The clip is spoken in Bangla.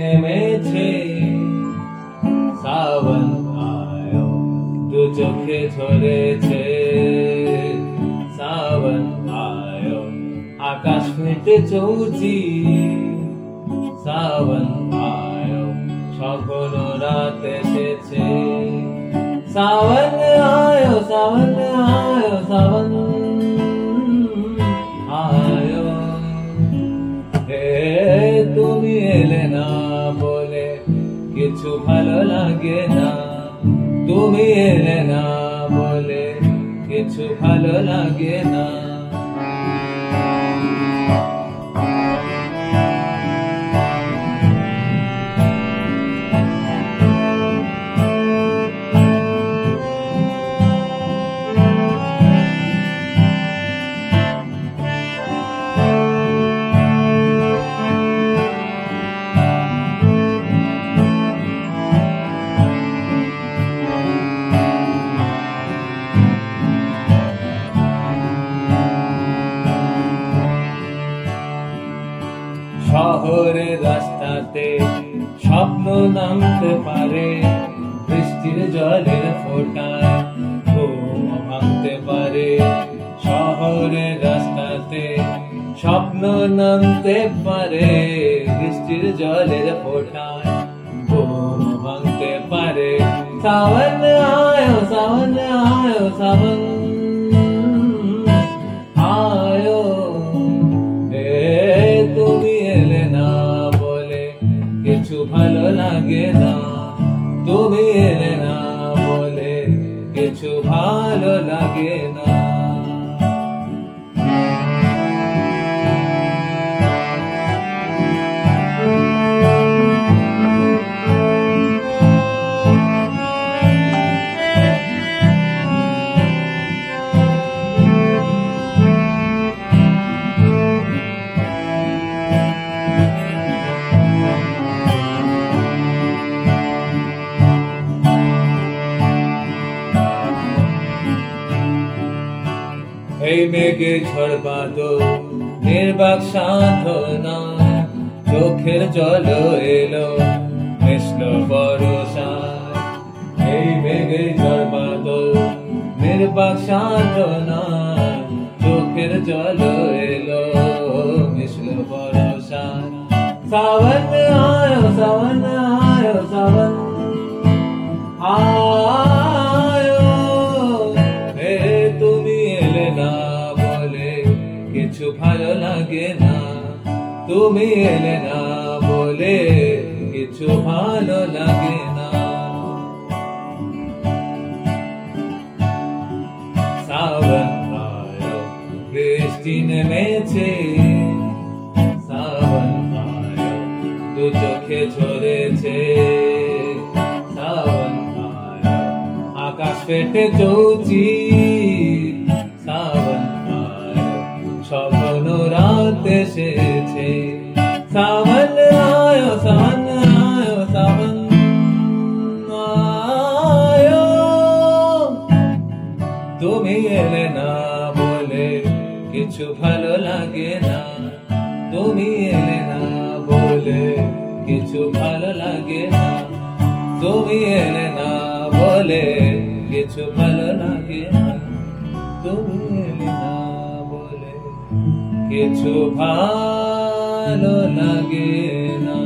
নেমেছে সাবন আয়ো দু চোখে ঝরেছে সাবন আয়ো আকাশ ফেটে চৌচি সাবন আয়ো সকল রাত এসেছে সাবন আয়ো সাবন আয়ো সাবন আয়ো হে তুমি এলে না বলে কিছু ভালো লাগে না তুমি এলে না বলে কিছু ভালো লাগে না শহরের রাস্তাতে স্বপ্ন নামতে পারে বৃষ্টির জলের ফোঁটায় ঘুম ভাঙতে পারে শহরের রাস্তাতে স্বপ্ন নামতে পারে বৃষ্টির জলের ফোঁটায় ঘুম ভাঙতে পারে সাবন আয়ো সাবন আয়ো সাবন আয়ো তুমি এলে না বলে কিছু ভালো লাগে না তুমি এলে না বলে কিছু ভালো লাগে না এই মেঘে ঝড় বাদল নির্বাক সাধনা চোখের জল এলো মিশলো বরসায় এই মেঘে ঝড় বাদল নির্বাক সাধনা চোখের জল এলো মিশলো বরসায় সাবন আয়ো সাবন আয়ো সাবন আয়ো হে তুমি এলে না বলে কিছু ভালো লাগে না তুমি এলে না বলে কিছু ভালো লাগে না সাবন আয়ো বৃষ্টি নেমেছে সাবন আয়ো দু চোখে ঝরেছে সাবন আয়ো আকাশ ফেটে চৌচি সাবন আয়ো স্বপ্ন রাত এসেছে সাবন আয়ো সাবন আয়ো সাবন আয়ো তুমি এলে না বলে কিছু ভালো লাগে না তুমি এলে না বলে কিছু ভালো লাগে না তুমি এলে না বলে কিছু ভালো লাগে না তুমি এলে না বলে কিছু ভালো লাগে না।